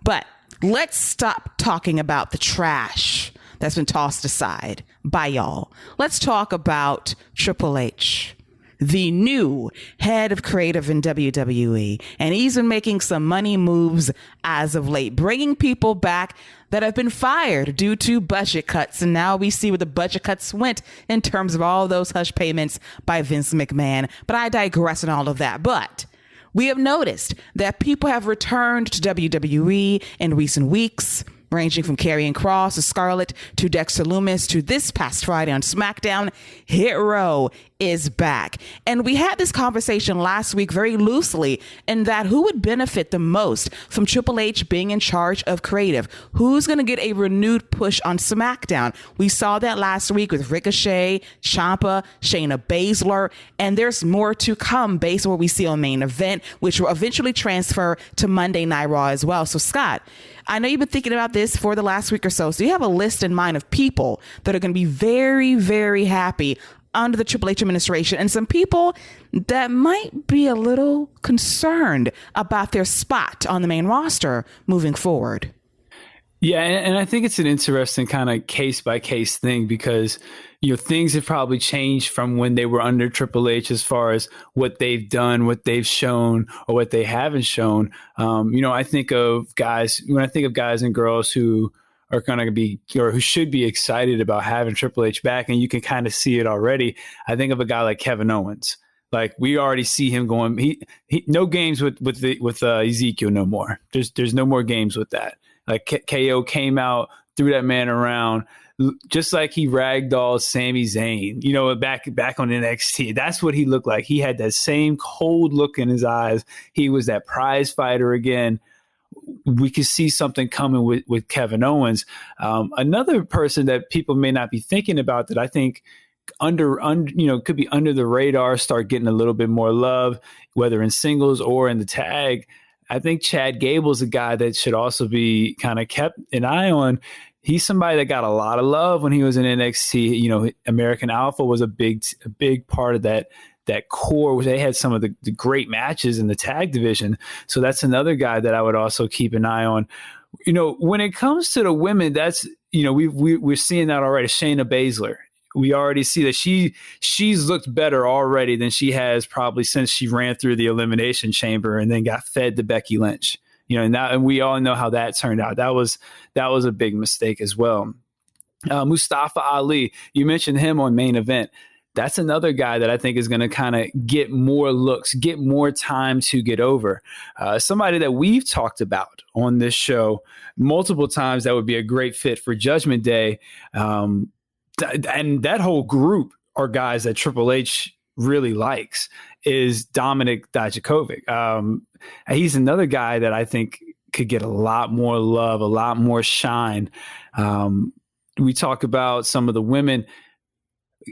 But let's stop talking about the trash that's been tossed aside by y'all. Let's talk about Triple H, the new head of creative in WWE. And he's been making some money moves as of late, bringing people back that have been fired due to budget cuts. And now we see where the budget cuts went in terms of all those hush payments by Vince McMahon. But I digress on all of that. But we have noticed that people have returned to WWE in recent weeks, ranging from Karrion Kross to Scarlett to Dexter Lumis to this past Friday on SmackDown. Hit Row is back. And we had this conversation last week very loosely in that who would benefit the most from Triple H being in charge of creative? Who's going to get a renewed push on SmackDown? We saw that last week with Ricochet, Ciampa, Shayna Baszler, and there's more to come based on what we see on Main Event, which will eventually transfer to Monday Night Raw as well. So Scott, I know you've been thinking about this for the last week or so. So you have a list in mind of people that are going to be very, very happy under the Triple H administration, and some people that might be a little concerned about their spot on the main roster moving forward. Yeah, and I think it's an interesting kind of case by case thing because, things have probably changed from when they were under Triple H as far as what they've done, what they've shown, or what they haven't shown. I think of guys, when I think of guys and girls who are going to be, or who should be excited about having Triple H back, and you can kind of see it already. I think of a guy like Kevin Owens. Like we already see him going. He no games with Ezekiel no more. There's no more games with that. Like KO came out, threw that man around, just like he ragdolled Sami Zayn. Back on NXT. That's what he looked like. He had that same cold look in his eyes. He was that prize fighter again. We could see something coming with Kevin Owens. Another person that people may not be thinking about that I think could be under the radar, start getting a little bit more love, whether in singles or in the tag. I think Chad Gable's a guy that should also be kind of kept an eye on. He's somebody that got a lot of love when he was in NXT. American Alpha was a big part of that core, where they had some of the great matches in the tag division. So that's another guy that I would also keep an eye on. When it comes to the women, that's, we're seeing that already. Shayna Baszler. We already see that she's looked better already than she has probably since she ran through the Elimination Chamber and then got fed to Becky Lynch. And we all know how that turned out. That was a big mistake as well. Mustafa Ali, you mentioned him on Main Event. That's another guy that I think is going to kind of get more looks, get more time to get over. Somebody that we've talked about on this show multiple times that would be a great fit for Judgment Day. And that whole group are guys that Triple H really likes, is Dominik Dijakovic. He's another guy that I think could get a lot more love, a lot more shine. We talk about some of the women.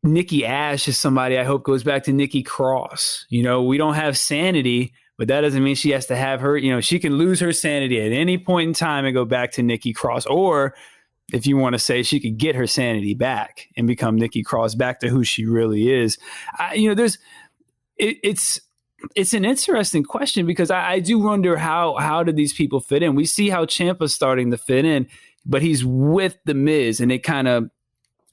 Nikki Ash is somebody I hope goes back to Nikki Cross. We don't have sanity, but that doesn't mean she has to have her. She can lose her sanity at any point in time and go back to Nikki Cross. Or if you want to say she could get her sanity back and become Nikki Cross, back to who she really is. It's an interesting question because I do wonder how did these people fit in? We see how Ciampa's starting to fit in, but he's with The Miz, and it kind of,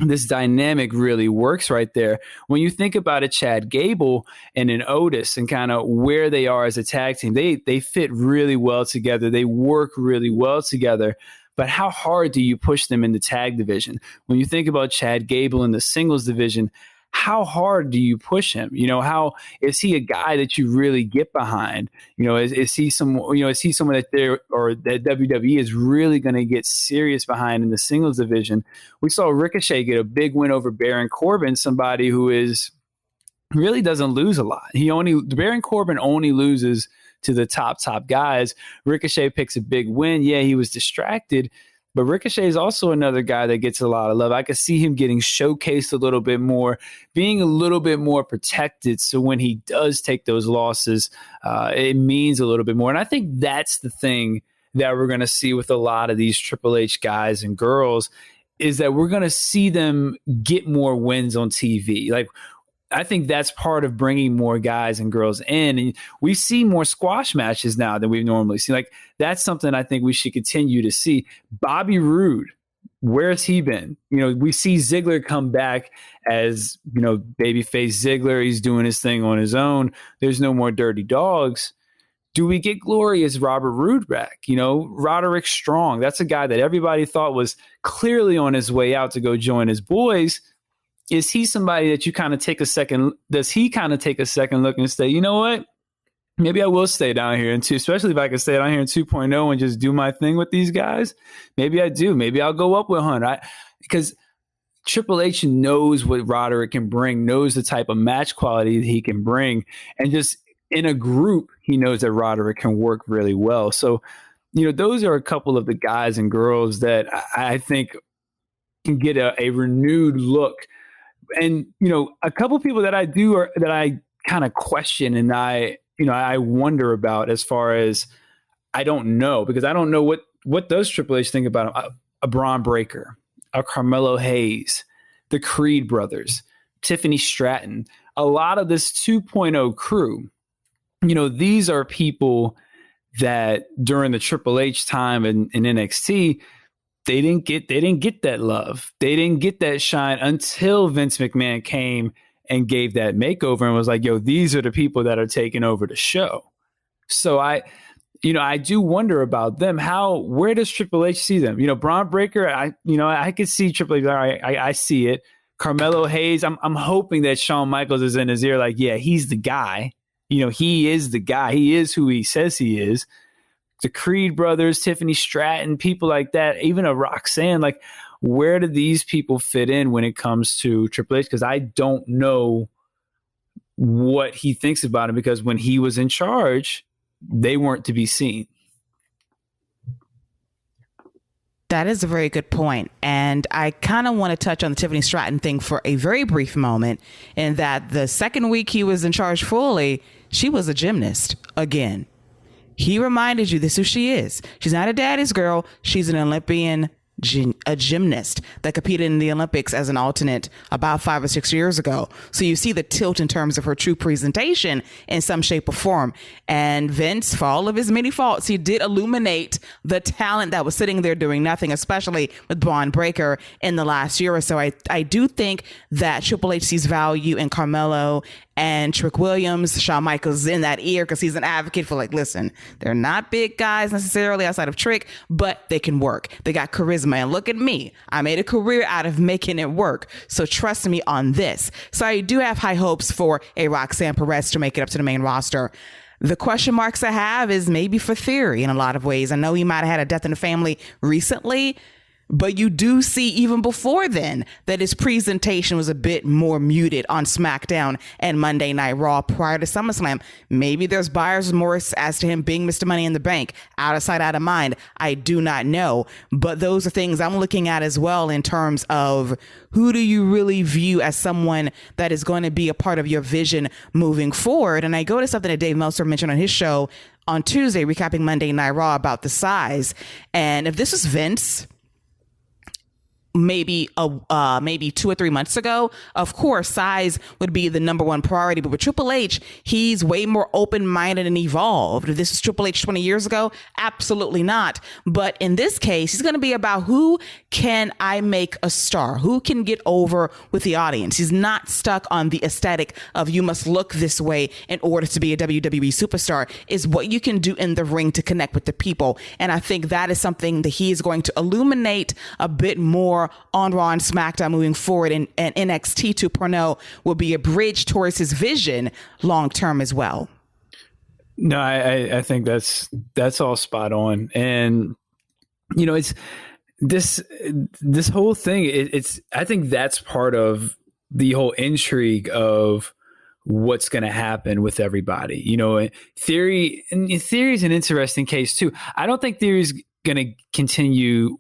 this dynamic really works right there. When you think about a Chad Gable and an Otis and kind of where they are as a tag team, they fit really well together. They work really well together. But how hard do you push them in the tag division? When you think about Chad Gable in the singles division, how hard do you push him? How is he a guy that you really get behind? Is he someone that that WWE is really going to get serious behind in the singles division? We saw Ricochet get a big win over Baron Corbin, somebody who really doesn't lose a lot. Baron Corbin only loses to the top guys. Ricochet picks a big win. Yeah, he was distracted, but Ricochet is also another guy that gets a lot of love. I could see him getting showcased a little bit more, being a little bit more protected. So when he does take those losses, it means a little bit more. And I think that's the thing that we're going to see with a lot of these Triple H guys and girls, is that we're going to see them get more wins on TV. Like, I think that's part of bringing more guys and girls in. And we see more squash matches now than we've normally seen. Like, that's something I think we should continue to see. Bobby Roode, where's he been? We see Ziggler come back as, babyface Ziggler. He's doing his thing on his own. There's no more dirty dogs. Do we get glorious Robert Roode back? Roderick Strong. That's a guy that everybody thought was clearly on his way out to go join his boys. Is he somebody that you kind of take a second? Does he kind of take a second look and say, you know what? Maybe I will stay down here especially if I can stay down here in 2.0 and just do my thing with these guys. Maybe I do. Maybe I'll go up with Hunt. Because Triple H knows what Roderick can bring, knows the type of match quality that he can bring, and just in a group, he knows that Roderick can work really well. So, those are a couple of the guys and girls that I think can get a renewed look. And, a couple of people that I kind of question and I wonder about, as far as, I don't know, because I don't know what does Triple H think about him? A Braun Breaker, a Carmelo Hayes, the Creed brothers, Tiffany Stratton, a lot of this 2.0 crew. These are people that during the Triple H time in NXT, they didn't get that love. They didn't get that shine until Vince McMahon came and gave that makeover and was like, yo, these are the people that are taking over the show. So I do wonder about them. Where does Triple H see them? Braun Breaker, I could see Triple H. All right, I see it. Carmelo Hayes, I'm hoping that Shawn Michaels is in his ear like, yeah, he's the guy. He is the guy. He is who he says he is. The Creed brothers, Tiffany Stratton, people like that, even a Roxanne, like, where do these people fit in when it comes to Triple H? Because I don't know what he thinks about it, because when he was in charge, they weren't to be seen. That is a very good point. And I kind of want to touch on the Tiffany Stratton thing for a very brief moment, in that the second week he was in charge fully, she was a gymnast again. He reminded you this is who she is. She's not a daddy's girl. She's an Olympian, a gymnast that competed in the Olympics as an alternate about 5 or 6 years ago. So you see the tilt in terms of her true presentation in some shape or form. And Vince, for all of his many faults, he did illuminate the talent that was sitting there doing nothing, especially with Braun Breaker in the last year or so. I do think that Triple H sees value in Carmelo and Trick Williams. Shawn Michaels in that ear, because he's an advocate for, like, listen, they're not big guys necessarily outside of Trick, but they can work. They got charisma. And look at me. I made a career out of making it work. So trust me on this. So I do have high hopes for a Roxanne Perez to make it up to the main roster. The question marks I have is maybe for Theory in a lot of ways. I know he might have had a death in the family recently, but you do see even before then that his presentation was a bit more muted on SmackDown and Monday Night Raw prior to SummerSlam. Maybe there's buyer's remorse as to him being Mr. Money in the Bank, out of sight, out of mind. I do not know. But those are things I'm looking at as well in terms of who do you really view as someone that is going to be a part of your vision moving forward. And I go to something that Dave Meltzer mentioned on his show on Tuesday, recapping Monday Night Raw, about the size. And if this was Vince, maybe 2 or 3 months ago, of course, size would be the number one priority. But with Triple H, he's way more open-minded and evolved. If this is Triple H 20 years ago, absolutely not. But in this case, he's going to be about who can I make a star? Who can get over with the audience? He's not stuck on the aesthetic of you must look this way in order to be a WWE superstar. Is what you can do in the ring to connect with the people. And I think that is something that he is going to illuminate a bit more on Raw and SmackDown moving forward, and NXT 2.0 will be a bridge towards his vision long term as well. No, I think that's all spot on. And it's this whole thing, it's I think that's part of the whole intrigue of what's going to happen with everybody. Theory is an interesting case too. I don't think Theory is going to continue,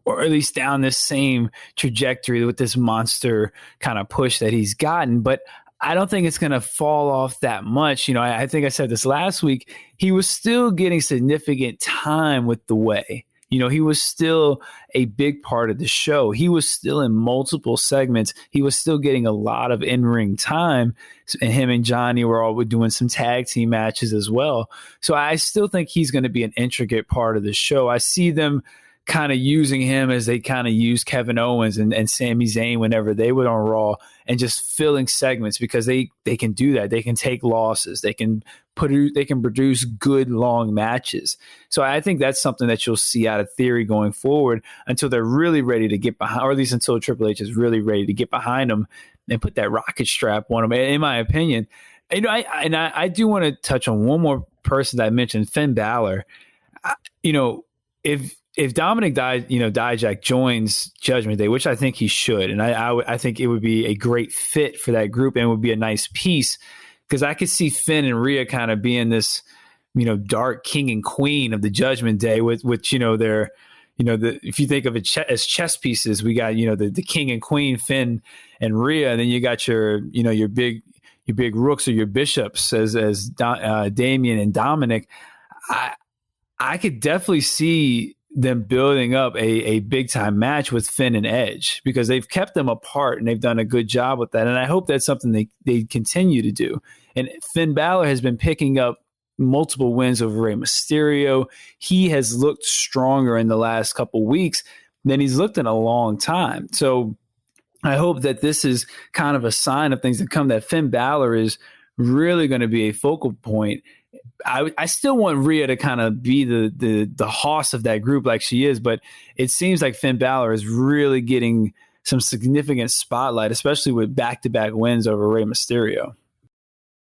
or at least down this same trajectory with this monster kind of push that he's gotten. But I don't think it's going to fall off that much. I think I said this last week. He was still getting significant time with the way. he was still a big part of the show. He was still in multiple segments. He was still getting a lot of in-ring time. And him and Johnny were all doing some tag team matches as well. So I still think he's going to be an intricate part of the show. I see them kind of using him as they kind of used Kevin Owens and Sami Zayn whenever they were on Raw, and just filling segments, because they can do that. They can take losses. They can produce good long matches. So I think that's something that you'll see out of Theory going forward until they're really ready to get behind, or at least until Triple H is really ready to get behind them and put that rocket strap on them, in my opinion. I do want to touch on one more person that I mentioned, Finn Balor. If Dominic Dijak joins Judgment Day, which I think he should, and I think it would be a great fit for that group and would be a nice piece, because I could see Finn and Rhea kind of being this, dark king and queen of the Judgment Day, with their, if you think of it as chess pieces, we got, the king and queen, Finn and Rhea, and then you got your big rooks or your bishops as Damian and Dominic. I could definitely see them building up a big time match with Finn and Edge, because they've kept them apart and they've done a good job with that. And I hope that's something they continue to do. And Finn Balor has been picking up multiple wins over Rey Mysterio. He has looked stronger in the last couple weeks than he's looked in a long time. So I hope that this is kind of a sign of things to come, that Finn Balor is really going to be a focal point. I still want Rhea to kind of be the hoss of that group like she is, but it seems like Finn Balor is really getting some significant spotlight, especially with back-to-back wins over Rey Mysterio.